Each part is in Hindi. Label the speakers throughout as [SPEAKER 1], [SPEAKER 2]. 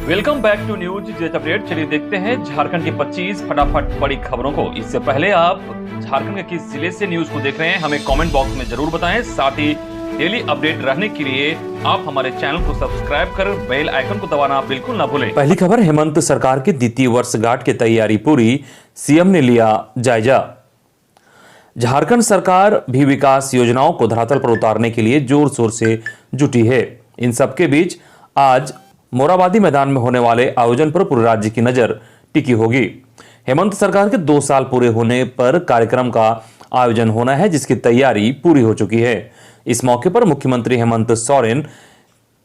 [SPEAKER 1] Welcome back to news jet update. चलिए देखते हैं झारखंड की 25 फटाफट बड़ी खबरों को। इससे पहले आप झारखंड के किस जिले से न्यूज को देख रहे हैं हमें कमेंट बॉक्स में जरूर बताएं। साथ ही डेली अपडेट रहने के लिए आप हमारे चैनल को सब्सक्राइब कर बेल आइकन को दबाना बिल्कुल ना भूलें।
[SPEAKER 2] पहली खबर, हेमंत सरकार की द्वितीय वर्षगांठ की तैयारी पूरी, सीएम ने लिया जायजा। झारखंड सरकार भी विकास योजनाओं को धरातल पर उतारने के लिए जोर शोर से जुटी है। इन सबके बीच आज मोराबादी मैदान में होने वाले आयोजन पर पूरे राज्य की नजर टिकी होगी। हेमंत सरकार के 2 साल पूरे होने पर कार्यक्रम का आयोजन होना है, जिसकी तैयारी पूरी हो चुकी है। इस मौके पर मुख्यमंत्री हेमंत सोरेन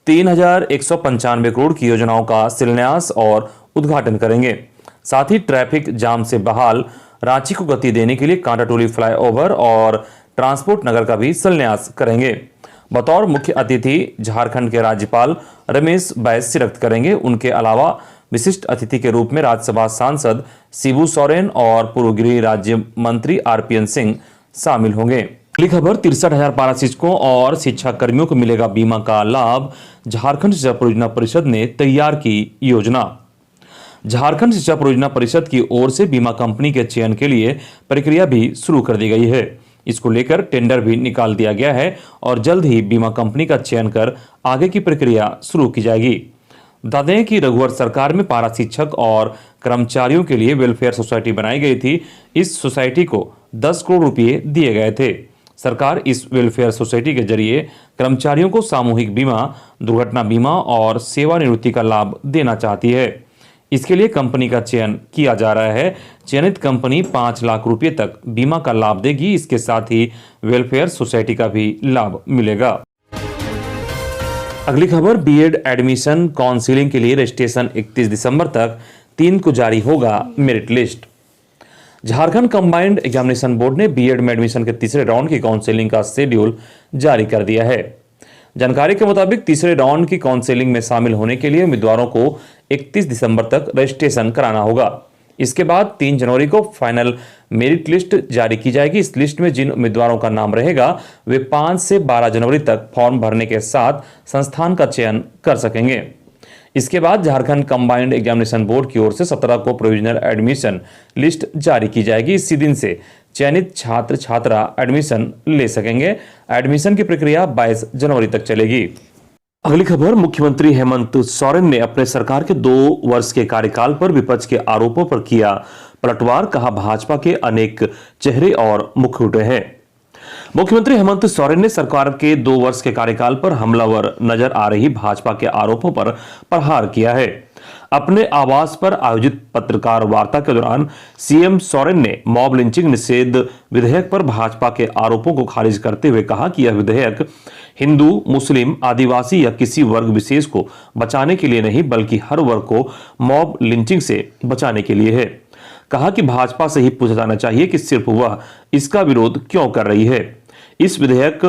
[SPEAKER 2] 3195 करोड़ की योजनाओं का शिलान्यास और उद्घाटन करेंगे। साथ ही ट्रैफिक जाम से बहाल रांची को गति देने के लिए कांटाटोली फ्लाईओवर और ट्रांसपोर्ट नगर का भी शिलान्यास करेंगे। बतौर मुख्य अतिथि झारखंड के राज्यपाल रमेश बैस शिरकत करेंगे। उनके अलावा विशिष्ट अतिथि के रूप में राज्यसभा सांसद शिबू सोरेन और पूर्व गृह राज्य मंत्री आरपीएन सिंह शामिल होंगे। अगली खबर, 63,000 पारा शिक्षकों और शिक्षा कर्मियों को मिलेगा बीमा का लाभ। झारखंड शिक्षा परियोजना परिषद ने तैयार की योजना। झारखंड शिक्षा परियोजना परिषद की ओर से बीमा कंपनी के चयन के लिए प्रक्रिया भी शुरू कर दी गई है। इसको लेकर टेंडर भी निकाल दिया गया है और जल्द ही बीमा कंपनी का चयन कर आगे की प्रक्रिया शुरू की जाएगी। बता दें कि रघुवर सरकार में पारा शिक्षक और कर्मचारियों के लिए वेलफेयर सोसाइटी बनाई गई थी। इस सोसाइटी को 10 करोड़ रुपए दिए गए थे। सरकार इस वेलफेयर सोसाइटी के जरिए कर्मचारियों को सामूहिक बीमा, दुर्घटना बीमा और सेवानिवृत्ति का लाभ देना चाहती है। इसके लिए कंपनी का चयन किया जा रहा है। चयनित कंपनी 5 लाख रुपए तक बीमा का लाभ देगी। इसके साथ ही वेलफेयर सोसाइटी का भी लाभ मिलेगा। अगली खबर, बीएड एडमिशन काउंसलिंग के लिए रजिस्ट्रेशन 31 दिसंबर तक 3 को जारी होगा merit list. Jharkhand combined examination board ने बीएड में एडमिशन के तीसरे राउंड की काउंसलिंग का शेड्यूल जारी कर दिया है। जानकारी के मुताबिक तीसरे राउंड की काउंसलिंग में शामिल होने के लिए उम्मीदवारों को 31 दिसंबर तक रजिस्ट्रेशन कराना होगा। इसके बाद 3 जनवरी को फाइनल मेरिट लिस्ट जारी की जाएगी। इस लिस्ट में जिन उम्मीदवारों का नाम रहेगा वे 5 से 12 जनवरी तक फॉर्म भरने के साथ संस्थान का चयन कर सकेंगे। इसके बाद झारखंड कंबाइंड एग्जामिनेशन बोर्ड की ओर से 17 को प्रोविजनल एडमिशन लिस्ट जारी की जाएगी। इसी दिन से चयनित छात्र छात्रा एडमिशन ले सकेंगे। एडमिशन की प्रक्रिया 22 जनवरी तक चलेगी। अगली खबर, मुख्यमंत्री हेमंत सोरेन ने अपने सरकार के 2 वर्ष के कार्यकाल पर विपक्ष के आरोपों पर किया पलटवार। कहा, भाजपा के अनेक चेहरे और मुखौटे हैं। मुख्यमंत्री हेमंत सोरेन ने सरकार के 2 वर्ष के कार्यकाल पर हमलावर नजर आ रही भाजपा के आरोपों पर प्रहार किया है। अपने आवास पर आयोजित पत्रकार वार्ता के दौरान सीएम सोरेन ने मॉब लिंचिंग निषेध विधेयक पर भाजपा के आरोपों को खारिज करते हुए कहा कि यह विधेयक हिंदू, मुस्लिम, आदिवासी या किसी वर्ग विशेष को बचाने के लिए नहीं, बल्कि हर वर्ग को मॉब लिंचिंग से बचाने के लिए है। कहा कि भाजपा से ही पूछा जाना चाहिए कि सिर्फ वह इसका विरोध क्यों कर रही है। इस विधेयक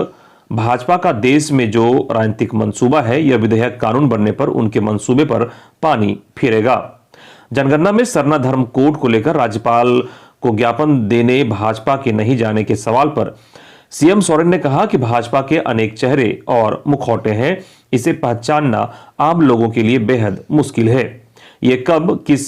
[SPEAKER 2] भाजपा का देश में जो राजनीतिक मंसूबा है, यह विधेयक कानून बनने पर उनके मंसूबे पर पानी फिरेगा। जनगणना में सरना धर्म कोड को लेकर राज्यपाल को ज्ञापन देने भाजपा के नहीं जाने के सवाल पर सीएम सोरेन ने कहा कि भाजपा के अनेक चेहरे और मुखौटे हैं। इसे पहचानना आम लोगों के लिए बेहद मुश्किल है। ये कब किस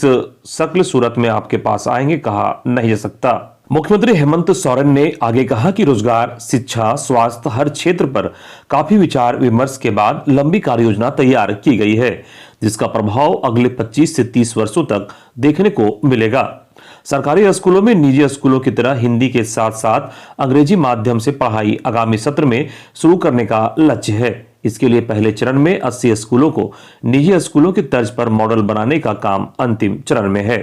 [SPEAKER 2] शक्ल सूरत में आपके पास आएंगे कहा नहीं जा सकता। मुख्यमंत्री हेमंत सोरेन ने आगे कहा कि रोजगार, शिक्षा, स्वास्थ्य, हर क्षेत्र पर काफी विचार विमर्श के बाद लंबी कार्य योजना तैयार की गई है, जिसका प्रभाव अगले 25 से 30 वर्षों तक देखने को मिलेगा। सरकारी स्कूलों में निजी स्कूलों की तरह हिंदी के साथ साथ अंग्रेजी माध्यम से पढ़ाई आगामी सत्र में शुरू करने का लक्ष्य है। इसके लिए पहले चरण में 80 स्कूलों को निजी स्कूलों की तर्ज पर मॉडल बनाने का काम अंतिम चरण में है।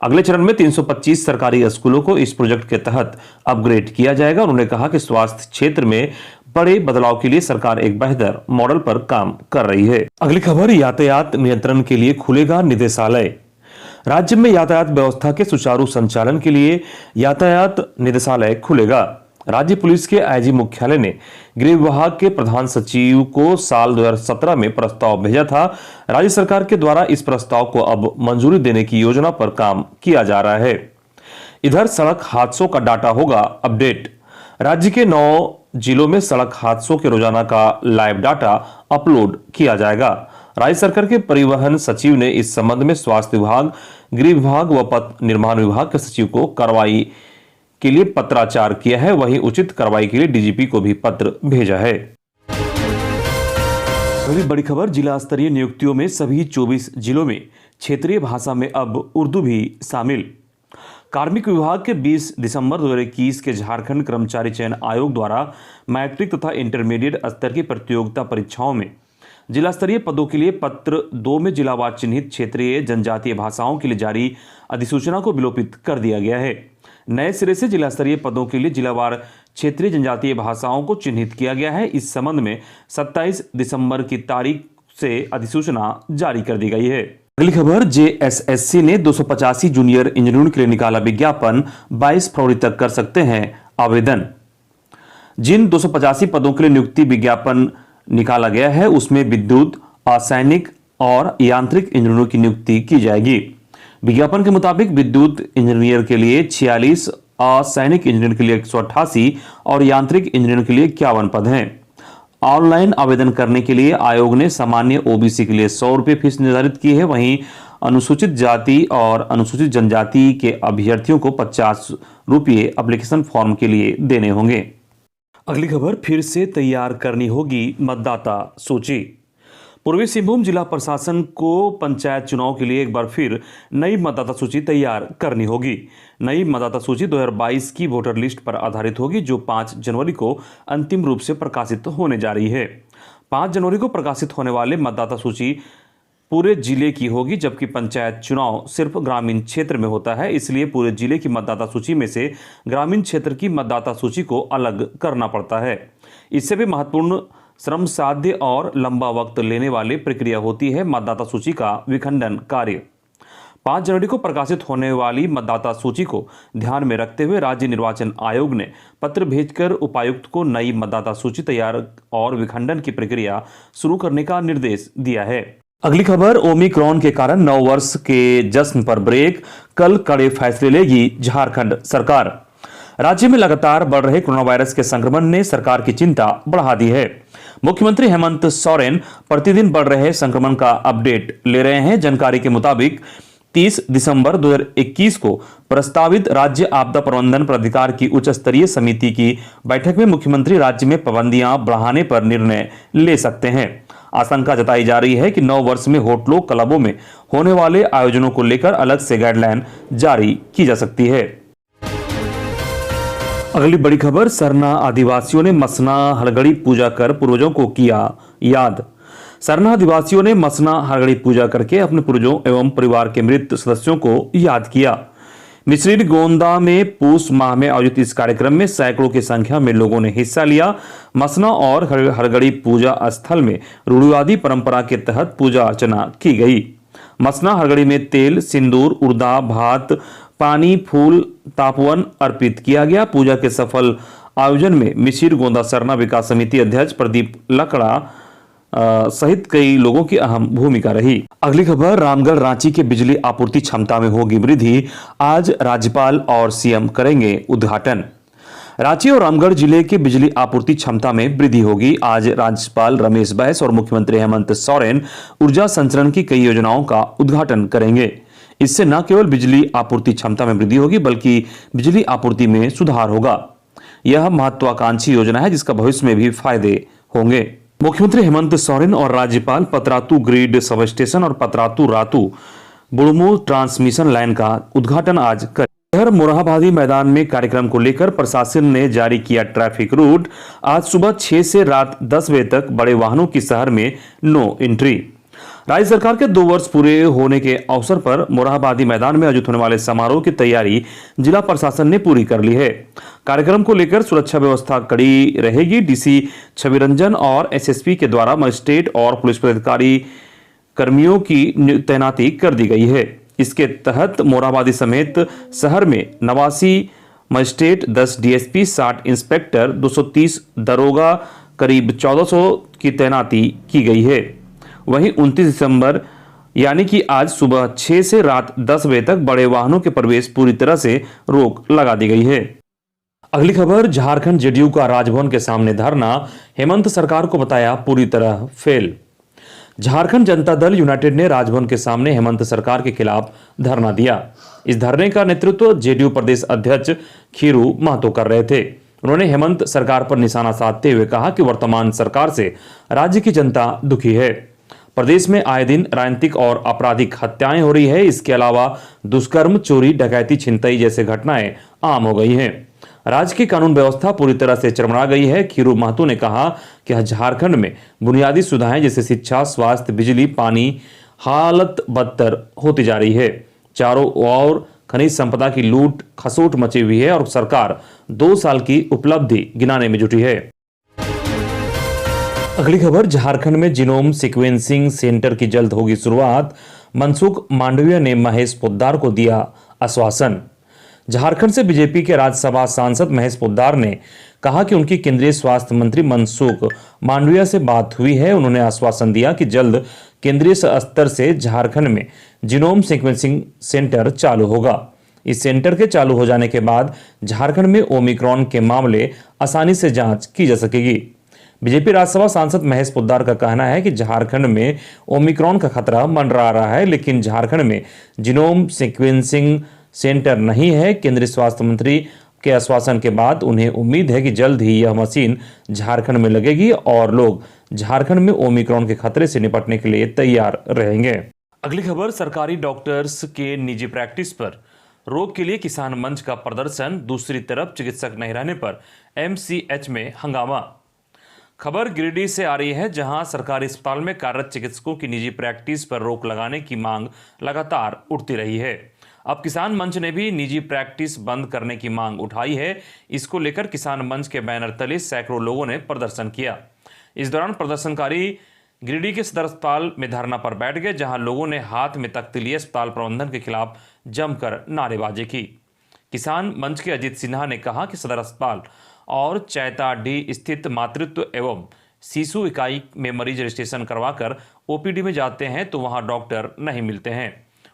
[SPEAKER 2] अगले चरण में 325 सरकारी स्कूलों को इस प्रोजेक्ट के तहत अपग्रेड किया जाएगा। उन्होंने कहा कि स्वास्थ्य क्षेत्र में बड़े बदलाव के लिए सरकार एक बेहतर मॉडल पर काम कर रही है। अगली खबर, यातायात नियंत्रण के लिए खुलेगा निदेशालय। राज्य में यातायात व्यवस्था के सुचारू संचालन के लिए यातायात निदेशालय खुलेगा। राज्य पुलिस के आईजी मुख्यालय ने गृह विभाग के प्रधान सचिव को साल 2017 में प्रस्ताव भेजा था। राज्य सरकार के द्वारा इस प्रस्ताव को अब मंजूरी देने की योजना पर काम किया जा रहा है। इधर सड़क हादसों का डाटा होगा अपडेट। राज्य के 9 जिलों में सड़क हादसों के रोजाना का लाइव डाटा अपलोड किया जाएगा। राज्य सरकार के परिवहन सचिव ने इस संबंध में स्वास्थ्य विभाग, गृह विभाग व पथ निर्माण विभाग के सचिव को कार्रवाई के लिए पत्राचार किया है। वहीं उचित कार्रवाई के लिए डीजीपी को भी पत्र भेजा है। अगली बड़ी खबर, जिला स्तरीय नियुक्तियों में सभी 24 जिलों में क्षेत्रीय भाषा में अब उर्दू भी शामिल। कार्मिक विभाग के 20 दिसंबर 2021 के झारखंड कर्मचारी चयन आयोग द्वारा मैट्रिक तथा इंटरमीडिएट स्तर की प्रतियोगिता परीक्षाओं में जिला स्तरीय पदों के लिए पत्र 2 में जिलावार चिन्हित क्षेत्रीय जनजातीय भाषाओं के लिए जारी अधिसूचना को विलोपित कर दिया गया है। नए सिरे से जिला स्तरीय पदों के लिए जिलावार क्षेत्रीय जनजातीय भाषाओं को चिन्हित किया गया है। इस संबंध में 27 दिसंबर की तारीख से अधिसूचना जारी कर दी गई है। अगली खबर, जेएसएससी ने 285 जूनियर इंजीनियरों के लिए निकाला विज्ञापन, 22 फरवरी तक कर सकते हैं आवेदन। जिन 285 पदों के लिए नियुक्ति विज्ञापन निकाला गया है उसमें विद्युत, असैनिक और यांत्रिक इंजीनियरों की नियुक्ति की जाएगी। विज्ञापन के मुताबिक विद्युत इंजीनियर के लिए 46, असैनिक इंजीनियर के लिए 188 और यांत्रिक इंजीनियर के लिए 51 पद हैं। ऑनलाइन आवेदन करने के लिए आयोग ने सामान्य ओबीसी के लिए 100 रुपये फीस निर्धारित की है। वहीं अनुसूचित जाति और अनुसूचित जनजाति के अभ्यर्थियों को 50 रुपये एप्लीकेशन फॉर्म के लिए देने होंगे। अगली खबर, फिर से तैयार करनी होगी मतदाता सूची। पूर्वी सिंहभूम जिला प्रशासन को पंचायत चुनाव के लिए एक बार फिर नई मतदाता सूची तैयार करनी होगी। नई मतदाता सूची 2022 की वोटर लिस्ट पर आधारित होगी, जो 5 जनवरी को अंतिम रूप से प्रकाशित होने जा रही है। 5 जनवरी को प्रकाशित होने वाले मतदाता सूची पूरे जिले की होगी, जबकि पंचायत चुनाव सिर्फ ग्रामीण क्षेत्र में होता है। इसलिए पूरे जिले की मतदाता सूची में से ग्रामीण क्षेत्र की मतदाता सूची को अलग करना पड़ता है। इससे भी महत्वपूर्ण, श्रम साध्य और लंबा वक्त लेने वाली प्रक्रिया होती है मतदाता सूची का विखंडन कार्य। 5 जनवरी को प्रकाशित होने वाली मतदाता सूची को ध्यान में रखते हुए राज्य निर्वाचन आयोग ने पत्र भेजकर उपायुक्त को नई मतदाता सूची तैयार और विखंडन की प्रक्रिया शुरू करने का निर्देश दिया है। अगली खबर, ओमिक्रॉन के कारण नव वर्ष के जश्न पर ब्रेक, कल कड़े फैसले लेगी झारखंड सरकार। राज्य में लगातार बढ़ रहे कोरोना वायरस के संक्रमण ने सरकार की चिंता बढ़ा दी है। मुख्यमंत्री हेमंत सोरेन प्रतिदिन बढ़ रहे संक्रमण का अपडेट ले रहे हैं। जानकारी के मुताबिक 30 दिसंबर 2021 को प्रस्तावित राज्य आपदा प्रबंधन प्राधिकार की उच्च स्तरीय समिति की बैठक में मुख्यमंत्री राज्य में पाबंदियां बढ़ाने पर निर्णय ले सकते हैं। आशंका जताई जा रही है कि नव वर्ष में होटलों, क्लबों में होने वाले आयोजनों को लेकर अलग से गाइडलाइन जारी की जा सकती है। अगली बड़ी खबर, सरना आदिवासियों ने मसना हरगड़ी पूजा कर पूर्वजों को किया याद। सरना आदिवासियों ने मसना हरगड़ी पूजा करके अपने पूर्वजों एवं परिवार के मृत सदस्यों को याद किया। मिश्रिर गोंदा में पूस माह में आयोजित इस कार्यक्रम में सैकड़ों की संख्या में लोगों ने हिस्सा लिया। मसना और हरगड़ी पूजा स्थल में रूढ़िवादी परंपरा के तहत पूजा अर्चना की गई। मसना हरगड़ी में तेल, सिंदूर, उर्दा, भात, पानी, फूल, तापवन अर्पित किया गया। पूजा के सफल आयोजन में मिश्रिर गोंदा सरना विकास समिति अध्यक्ष प्रदीप लकड़ा सहित कई लोगों की अहम भूमिका रही। अगली खबर, रामगढ़ रांची के बिजली आपूर्ति क्षमता में होगी वृद्धि, आज राज्यपाल और सीएम करेंगे उद्घाटन। रांची और रामगढ़ जिले के बिजली आपूर्ति क्षमता में वृद्धि होगी। आज राज्यपाल रमेश बैस और मुख्यमंत्री हेमंत सोरेन ऊर्जा संचरण की कई योजनाओं का उद्घाटन करेंगे। इससे न केवल बिजली आपूर्ति क्षमता में वृद्धि होगी बल्कि बिजली आपूर्ति में सुधार होगा। यह महत्वाकांक्षी योजना है जिसका भविष्य में भी फायदे होंगे। मुख्यमंत्री हेमंत सोरेन और राज्यपाल पतरातू ग्रिड सब स्टेशन और पतरातू रातू बुड़मू ट्रांसमिशन लाइन का उद्घाटन आज करेंगे। शहर मोरहाबादी मैदान में कार्यक्रम को लेकर प्रशासन ने जारी किया ट्रैफिक रूट। आज सुबह 6 से रात 10 बजे तक बड़े वाहनों की शहर में नो एंट्री। राज्य सरकार के 2 वर्ष पूरे होने के अवसर पर मोरहाबादी मैदान में आयोजित होने वाले समारोह की तैयारी जिला प्रशासन ने पूरी कर ली है। कार्यक्रम को लेकर सुरक्षा व्यवस्था कड़ी रहेगी। डीसी छवि रंजन और एसएसपी के द्वारा मजिस्ट्रेट और पुलिस पदाधिकारी कर्मियों की तैनाती कर दी गई है। इसके तहत मोरहाबादी समेत शहर में 89 मजिस्ट्रेट, 10 डीएसपी, 60 इंस्पेक्टर, 230 दरोगा, करीब 1400 की तैनाती की गई है। वहीं 29 दिसंबर यानी कि आज सुबह 6 से रात 10 बजे तक बड़े वाहनों के प्रवेश पूरी तरह से रोक लगा दी गई है। अगली खबर, झारखंड जेडीयू का राजभवन के सामने धरना, हेमंत सरकार को बताया पूरी तरह फेल। झारखंड जनता दल यूनाइटेड ने राजभवन के सामने हेमंत सरकार के खिलाफ धरना दिया। इस धरने का नेतृत्व जेडीयू प्रदेश अध्यक्ष खीरू महतो कर रहे थे। उन्होंने हेमंत सरकार पर निशाना साधते हुए कहा कि वर्तमान सरकार से राज्य की जनता दुखी है। प्रदेश में आए दिन राजनीतिक और आपराधिक हत्याएं हो रही है। इसके अलावा दुष्कर्म, चोरी, डकैती, छिनतई जैसे घटनाएं आम हो गई हैं। राज्य की कानून व्यवस्था पूरी तरह से चरमरा गई है। खीरू महतो ने कहा कि झारखंड में बुनियादी सुविधाएं जैसे शिक्षा, स्वास्थ्य, बिजली, पानी हालत बदतर होती जा रही है। चारों ओर खनिज संपदा की लूट खसोट मची हुई है और सरकार 2 साल की उपलब्धि गिनाने में जुटी है। अगली खबर, झारखंड में जीनोम सीक्वेंसिंग सेंटर की जल्द होगी शुरुआत। मनसुख मांडविया ने महेश पोद्दार को दिया आश्वासन। झारखंड से बीजेपी के राज्यसभा सांसद महेश पोद्दार ने कहा कि उनकी केंद्रीय स्वास्थ्य मंत्री मनसुख मांडविया से बात हुई है। उन्होंने आश्वासन दिया कि जल्द केंद्रीय स्तर से झारखंड में जीनोम सीक्वेंसिंग सेंटर चालू होगा। इस सेंटर के चालू हो जाने के बाद झारखंड में ओमिक्रॉन के मामले आसानी से जांच की जा सकेगी। बीजेपी राज्यसभा सांसद महेश पोद्दार का कहना है कि झारखंड में ओमिक्रॉन का खतरा मंडरा रहा है, लेकिन झारखंड में जीनोम सीक्वेंसिंग सेंटर नहीं है। केंद्रीय स्वास्थ्य मंत्री के आश्वासन के बाद उन्हें उम्मीद है कि जल्द ही यह मशीन झारखंड में लगेगी और लोग झारखंड में ओमिक्रॉन के खतरे से निपटने के लिए तैयार रहेंगे। अगली खबर, सरकारी डॉक्टर्स के निजी प्रैक्टिस पर रोक के लिए किसान मंच का प्रदर्शन। दूसरी तरफ चिकित्सक नहीं रहने पर एमसीएच में हंगामा। खबर गिरिडीह से आ रही है, जहां सरकारी अस्पताल में कार्यरत चिकित्सकों की निजी प्रैक्टिस पर रोक लगाने की मांग लगातार उठती रही है। अब किसान मंच ने भी निजी प्रैक्टिस बंद करने की मांग उठाई है। इसको लेकर किसान मंच के बैनर तले सैकड़ों लोगों ने प्रदर्शन किया। इस दौरान प्रदर्शनकारी गिरिडीह के सदर अस्पताल में धरना पर बैठ गए, जहां लोगों ने हाथ में तख्ती लिए अस्पताल प्रबंधन के खिलाफ जमकर नारेबाजी की। किसान मंच के अजीत सिन्हा ने कहा कि सदर अस्पताल और चैताडीह स्थित मातृत्व एवं शिशु इकाई में मरीज रजिस्ट्रेशन करवाकर ओपीडी में जाते हैं तो वहां डॉक्टर नहीं मिलते हैं।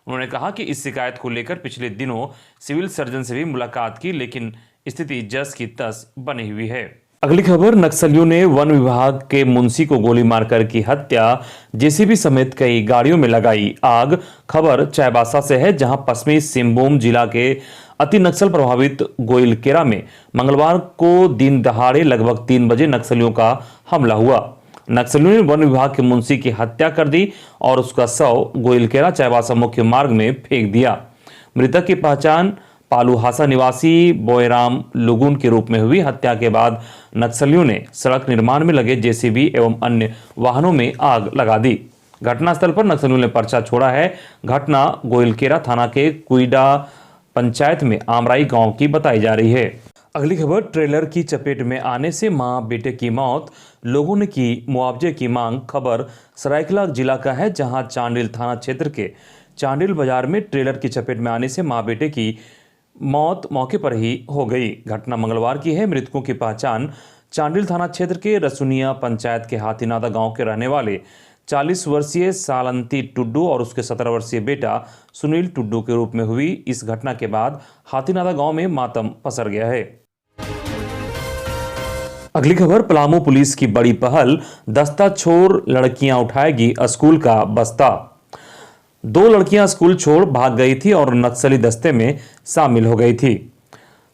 [SPEAKER 2] उन्होंने कहा कि इस शिकायत को लेकर पिछले दिनों सिविल सर्जन से भी मुलाकात की, लेकिन स्थिति जस की तस बनी हुई है। अगली खबर, नक्सलियों ने वन विभाग के मुंशी को गोली मारकर की हत्या। जेसीबी समेत कई गाड़ियों में लगाई आग। खबर चाईबासा से है, जहां पश्चिमी सिंहभूम जिला के अति नक्सल प्रभावित गोइलकेरा में मंगलवार को दिन दहाड़े लगभग 3 बजे नक्सलियों का हमला हुआ। नक्सलियों ने वन विभाग के मुंशी की हत्या कर दी और उसका शव गोइलकेरा चाईबासा मुख्य मार्ग में फेंक दिया। मृतक की पहचान पालूहासा निवासी बोयराम लुगुन के रूप में हुई। हत्या के बाद नक्सलियों ने सड़क निर्माण में लगे जेसीबी एवं अन्य वाहनों में आग लगा दी। घटनास्थल पर नक्सलियों ने पर्चा छोड़ा है। घटना गोइलकेरा थाना के कुईडा पंचायत में आमराई गांव की बताई जा रही है। अगली खबर, ट्रेलर की चपेट में आने से मां बेटे की मौत, लोगों ने की मुआवजे की मांग। खबर सरायकेला जिला का है, जहां चांडिल थाना क्षेत्र के चांडिल बाजार में ट्रेलर की चपेट में आने से मां बेटे की मौत मौके पर ही हो गई। घटना मंगलवार की है। मृतकों की पहचान चांडिल थाना क्षेत्र के रसुनिया पंचायत के हाथीनादा गांव के रहने वाले 40 वर्षीय सालंती टुड्डू और उसके 17 वर्षीय बेटा सुनील टुड्डू के रूप में हुई। इस घटना के बाद हाथीनादा गांव में मातम पसर गया है। अगली खबर, पलामू पुलिस की बड़ी पहल, दस्ता छोड़ लड़कियां उठाएगी स्कूल का बस्ता। 2 लड़कियां स्कूल छोड़ भाग गई थी और नक्सली दस्ते में शामिल हो गई थी।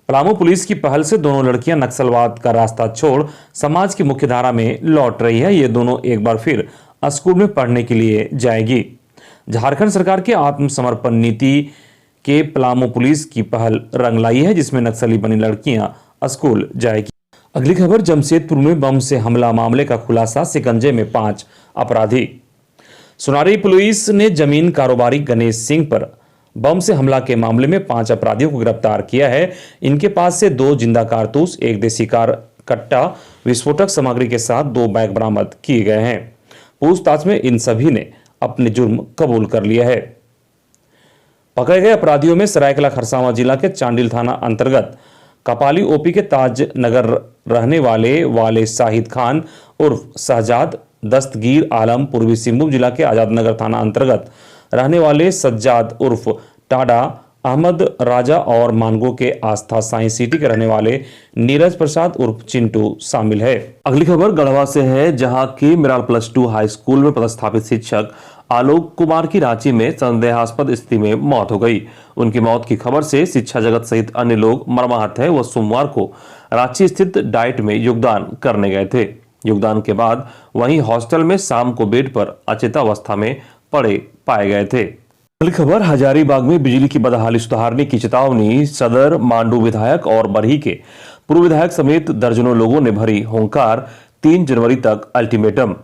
[SPEAKER 2] पलामू पुलिस की पहल से दोनों लड़कियां नक्सलवाद का रास्ता छोड़ समाज की मुख्यधारा में लौट रही है। ये दोनों एक बार फिर स्कूल में पढ़ने के लिए जाएगी। झारखंड सरकार के आत्मसमर्पण नीति के पलामू पुलिस की पहल रंग लाई है, जिसमें नक्सली बनी लड़कियां स्कूल जाएगी। अगली खबर, जमशेदपुर में बम से हमला मामले का खुलासा, शिकंजे में 5 अपराधी। सुनारी पुलिस ने जमीन कारोबारी गणेश सिंह पर बम से हमला के मामले में 5 अपराधियों को गिरफ्तार किया है। इनके पास से 2 जिंदा कारतूस, 1 देसी कार कट्टा, विस्फोटक सामग्री के साथ 2 बैग बरामद किए गए हैं। पूछताछ में इन सभी ने अपने जुर्म कबूल कर लिया है। पकड़े गए अपराधियों में सरायकेला खरसावां जिला के चांडिल थाना अंतर्गत कपाली ओपी के ताज नगर रहने वाले शाहिद खान उर्फ शहजाद, दस्तगीर आलम पूर्वी सिंहभूम जिला के आजाद नगर थाना अंतर्गत रहने वाले सज्जाद उर्फ टाडा अहमद राजा और मानगो के आस्था साइंस सिटी के रहने वाले नीरज प्रसाद उर्फ चिंटू शामिल है। अगली खबर गढ़वा से है, जहां की मिराल +2 हाई स्कूल में पदस्थापित शिक्षक आलोक कुमार की रांची में संदेहास्पद स्थिति में मौत हो गई। उनकी मौत की खबर से शिक्षा जगत सहित अन्य लोग मर्माहत है। वह सोमवार को रांची स्थित डाइट में योगदान करने गए थे। योगदान के बाद वहीं हॉस्टल में शाम को बेड पर अचेतावस्था में पड़े पाए गए थे। अगली खबर हजारीबाग में बिजली की बदहाली सुधारने की चेतावनी। सदर मांडू विधायक और बरही के पूर्व विधायक समेत दर्जनों लोगों ने भरी हुंकार। 3 जनवरी तक अल्टीमेटम।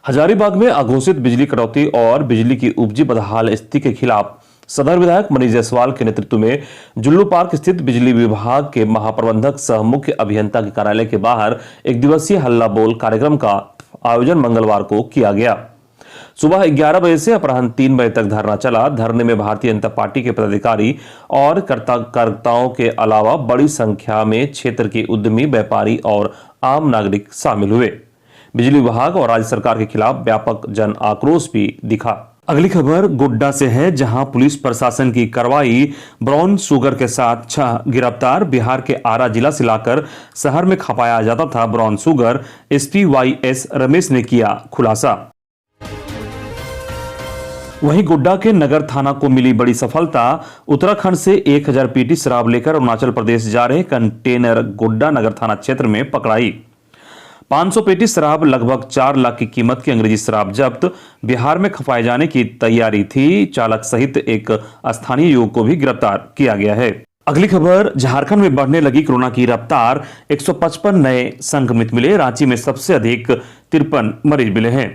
[SPEAKER 2] हजारीबाग में अघोषित बिजली कटौती और बिजली की उपजी बदहाल स्थिति के खिलाफ सदर विधायक मनीष जायसवाल के नेतृत्व में जुल्लू पार्क स्थित बिजली विभाग के महाप्रबंधक सह मुख्य अभियंता के कार्यालय के बाहर एक दिवसीय हल्ला बोल कार्यक्रम का आयोजन मंगलवार को किया गया। सुबह 11 बजे से अपराह्न 3 बजे तक धरना चला। धरने में भारतीय जनता पार्टी के पदाधिकारी और कार्यकर्ताओं के अलावा बड़ी संख्या में क्षेत्र के उद्यमी, व्यापारी और आम नागरिक शामिल हुए। बिजली विभाग और राज्य सरकार के खिलाफ व्यापक जन आक्रोश भी दिखा। अगली खबर गोड्डा से है, जहां पुलिस प्रशासन की कार्रवाई। ब्राउन शुगर के साथ 6 गिरफ्तार। बिहार के आरा जिला से लाकर शहर में खपाया जाता था brown sugar. SP YS Ramesh ने किया खुलासा। वहीं गोड्डा के नगर थाना को मिली बड़ी सफलता। उत्तराखंड से 1000 पीटी शराब लेकर अरुणाचल प्रदेश जा रहे कंटेनर गोड्डा नगर थाना क्षेत्र में पकड़ाई। 500 पेटी शराब, लगभग 4 लाख की कीमत की अंग्रेजी शराब जब्त। बिहार में खपाए जाने की तैयारी थी। चालक सहित एक स्थानीय युवक को भी गिरफ्तार किया गया है। अगली खबर झारखंड में बढ़ने लगी कोरोना की रफ्तार। 155 नए संक्रमित मिले। रांची में सबसे अधिक 53 मरीज मिले हैं।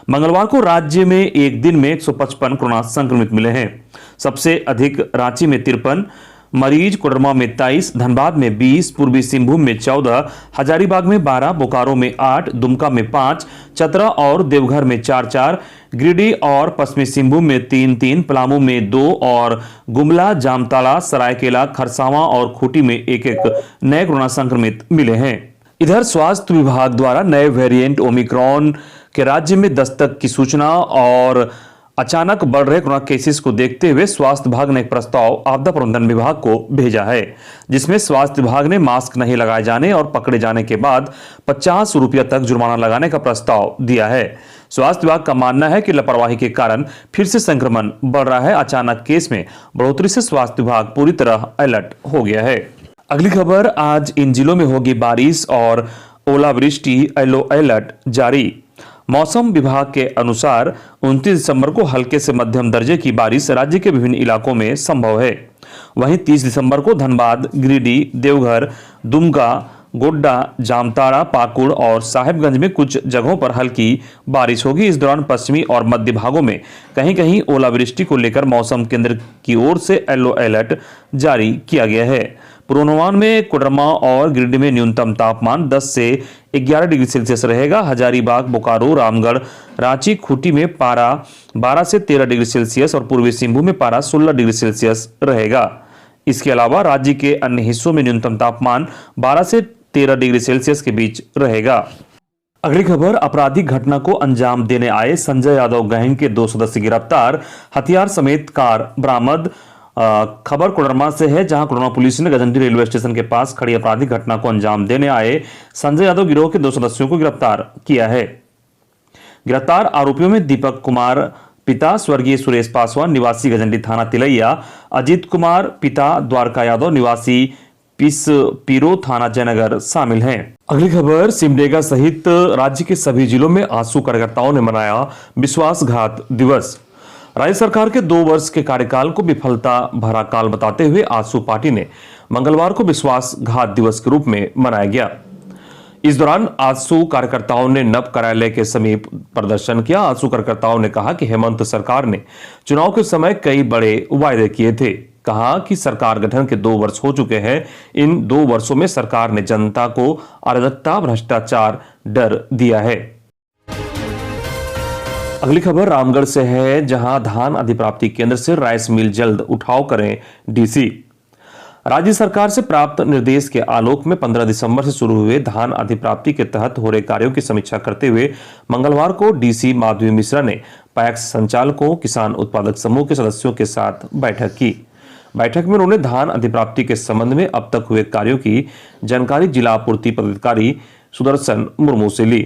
[SPEAKER 2] मंगलवार को राज्य में एक दिन में 155 कोरोना संक्रमित मिले हैं। सबसे अधिक रांची में 53 मरीज, कोडरमा में 23, धनबाद में 20, पूर्वी सिंहभूम में 14, हजारीबाग में 12, बोकारो में 8, दुमका में 5, चतरा और देवघर में 4-4, गिरिडीह और पश्चिमी सिंहभूम में 3-3, पलामू में 2 और गुमला, जामताड़ा, सरायकेला, खरसावां और खूंटी में 1-1 नए कोरोना संक्रमित मिले हैं। इधर स्वास्थ्य विभाग द्वारा नए वेरिएंट ओमिक्रॉन के राज्य में दस्तक की सूचना और अचानक बढ़ रहे कोरोना केसेस को देखते हुए स्वास्थ्य विभाग ने एक प्रस्ताव आपदा प्रबंधन विभाग को भेजा है, जिसमें स्वास्थ्य विभाग ने मास्क नहीं लगाए जाने और पकड़े जाने के बाद 50 रुपया तक जुर्माना लगाने का प्रस्ताव दिया है। स्वास्थ्य विभाग का मानना है कि लापरवाही के कारण फिर से संक्रमण बढ़ रहा है। अचानक केस में बढ़ोतरी से स्वास्थ्य विभाग पूरी तरह अलर्ट हो गया है। अगली खबर, आज इन जिलों में होगी बारिश और ओलावृष्टि, येलो अलर्ट जारी। मौसम विभाग के अनुसार 29 दिसंबर को हल्के से मध्यम दर्जे की बारिश राज्य के विभिन्न इलाकों में संभव है। वहीं 30 दिसंबर को धनबाद, गिरिडीह, देवघर, दुमका, गोड्डा, जामताड़ा, पाकुड़ और साहिबगंज में कुछ जगहों पर हल्की बारिश होगी। इस दौरान पश्चिमी और मध्य भागों में कहीं कहीं ओलावृष्टि को लेकर मौसम केंद्र की ओर से येलो अलर्ट जारी किया गया है। पूर्वानुमान में कोडरमा और गिरिडीह में न्यूनतम तापमान 10 से 11 डिग्री सेल्सियस रहेगा। हजारीबाग, बोकारो, रामगढ़, रांची, खूंटी में पारा 12 से 13 डिग्री सेल्सियस और पूर्वी सिंहभूम में पारा 16 डिग्री सेल्सियस रहेगा। इसके अलावा राज्य के अन्य हिस्सों में न्यूनतम तापमान 12 से 13 डिग्री सेल्सियस के बीच रहेगा। अगली खबर, आपराधिक घटना को अंजाम देने आए संजय यादव गैंग के 2 सदस्य गिरफ्तार, हथियार समेत कार बरामद। खबर कोडरमा से है, जहां कोडरमा पुलिस ने गजनडी रेलवे स्टेशन के पास खड़ी आपराधिक घटना को अंजाम देने आए संजय यादव गिरोह के 2 सदस्यों को गिरफ्तार किया है। गिरफ्तार आरोपियों में दीपक कुमार पिता स्वर्गीय सुरेश पासवान निवासी गजनडी थाना तिलैया, अजीत कुमार पिता द्वारका यादव निवासी पीरो थाना जयनगर शामिल हैं। अगली खबर, सिमडेगा सहित राज्य के सभी जिलों में आजसू कार्यकर्ताओं ने मनाया विश्वासघात दिवस। राज्य सरकार के 2 वर्ष के कार्यकाल को विफलता भरा काल बताते हुए आजसू पार्टी ने मंगलवार को विश्वासघात दिवस के रूप में मनाया गया। इस दौरान आजसू कार्यकर्ताओं ने नव कार्यालय के समीप प्रदर्शन किया। आजसू कार्यकर्ताओं ने कहा कि हेमंत सरकार ने चुनाव के समय कई बड़े वायदे किए थे। कहा कि सरकार गठन के 2 वर्ष हो चुके हैं। इन 2 वर्षों में सरकार ने जनता को अराजकता, भ्रष्टाचार, डर दिया है। अगली खबर रामगढ़ से है, जहां धान अधिप्राप्ति केंद्र से राइस मिल जल्द उठाव करें डीसी। राज्य सरकार से प्राप्त निर्देश के आलोक में 15 दिसंबर से शुरू हुए धान अधिप्राप्ति के तहत हो रहे कार्यों की समीक्षा करते हुए मंगलवार को डीसी माधवी मिश्रा ने पैक्स संचालकों, किसान उत्पादक समूह के सदस्यों के साथ बैठक की। बैठक में उन्होंने धान अधिप्राप्ति के संबंध में अब तक हुए कार्यों की जानकारी जिला आपूर्ति पदाधिकारी सुदर्शन मुर्मू से ली।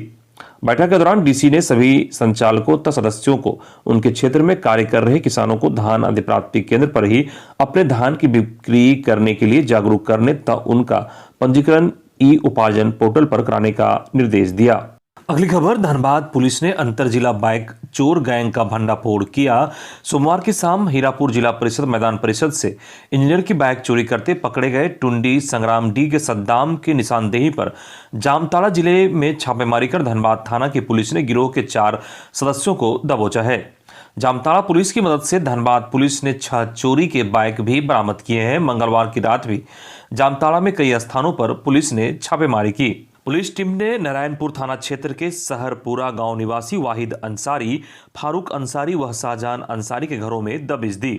[SPEAKER 2] बैठक के दौरान डीसी ने सभी संचालकों तथा सदस्यों को उनके क्षेत्र में कार्य कर रहे किसानों को धान अधिप्राप्ति केंद्र पर ही अपने धान की बिक्री करने के लिए जागरूक करने तथा उनका पंजीकरण ई उपार्जन पोर्टल पर कराने का निर्देश दिया। अगली खबर, धनबाद पुलिस ने अंतर जिला बाइक चोर गैंग का भंडाफोड़ किया। सोमवार की शाम हीरापुर जिला परिषद मैदान परिषद से इंजीनियर की बाइक चोरी करते पकड़े गए टुंडी संग्राम डी के सद्दाम की निशानदेही पर जामताड़ा जिले में छापेमारी कर धनबाद थाना की पुलिस ने गिरोह के 4 सदस्यों को दबोचा है। जामताड़ा पुलिस की मदद से धनबाद पुलिस ने 6 चोरी के बाइक भी बरामद किए हैं। मंगलवार की रात भी जामताड़ा में कई स्थानों पर पुलिस ने छापेमारी की। पुलिस टीम ने नारायणपुर थाना क्षेत्र के सहरपुरा गांव निवासी वाहिद अंसारी, फारूक अंसारी व शाहजहान अंसारी के घरों में दबिश दी।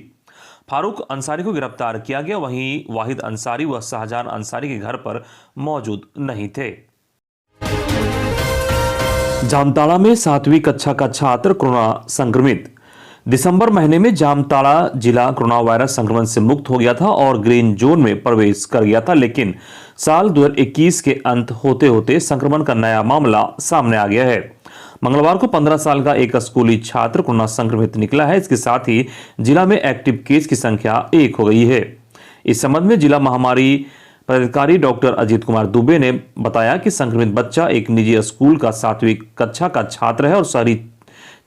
[SPEAKER 2] फारूक अंसारी को गिरफ्तार किया गया, वहीं वाहिद अंसारी व शाहजहान अंसारी के घर पर मौजूद नहीं थे। जामताड़ा में 7वीं कक्षा का छात्र कोरोना संक्रमित। दिसंबर महीने में जामताड़ा जिला कोरोना वायरस संक्रमण से मुक्त हो गया था और ग्रीन जोन में प्रवेश कर गया था, लेकिन साल 2021 के अंत होते होते संक्रमण का नया मामला सामने आ गया है। मंगलवार को 15 साल का एक स्कूली छात्र कोरोना संक्रमित निकला है। इसके साथ ही जिला में एक्टिव केस की संख्या 1 हो गई है। इस संबंध में जिला महामारी पदाधिकारी डॉक्टर अजीत कुमार दुबे ने बताया कि संक्रमित बच्चा एक निजी स्कूल का 7वीं कक्षा का छात्र है और शहरी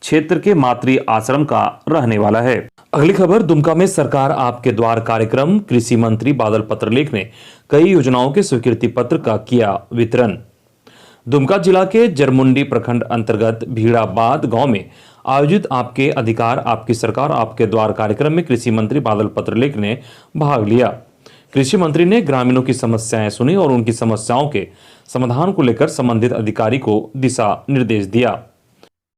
[SPEAKER 2] क्षेत्र के मातृ आश्रम का रहने वाला है। अगली खबर, दुमका में सरकार आपके द्वार कार्यक्रम। कृषि मंत्री बादल पत्रलेख ने कई योजनाओं के स्वीकृति पत्र का किया वितरण। दुमका जिला के जरमुंडी प्रखंड अंतर्गत भीड़ाबाद गांव में आयोजित आपके अधिकार आपकी सरकार आपके द्वार कार्यक्रम में कृषि मंत्री बादल पत्रलेख ने भाग लिया। कृषि मंत्री ने ग्रामीणों की समस्याएं सुनी और उनकी समस्याओं के समाधान को लेकर संबंधित अधिकारी को दिशा निर्देश दिया।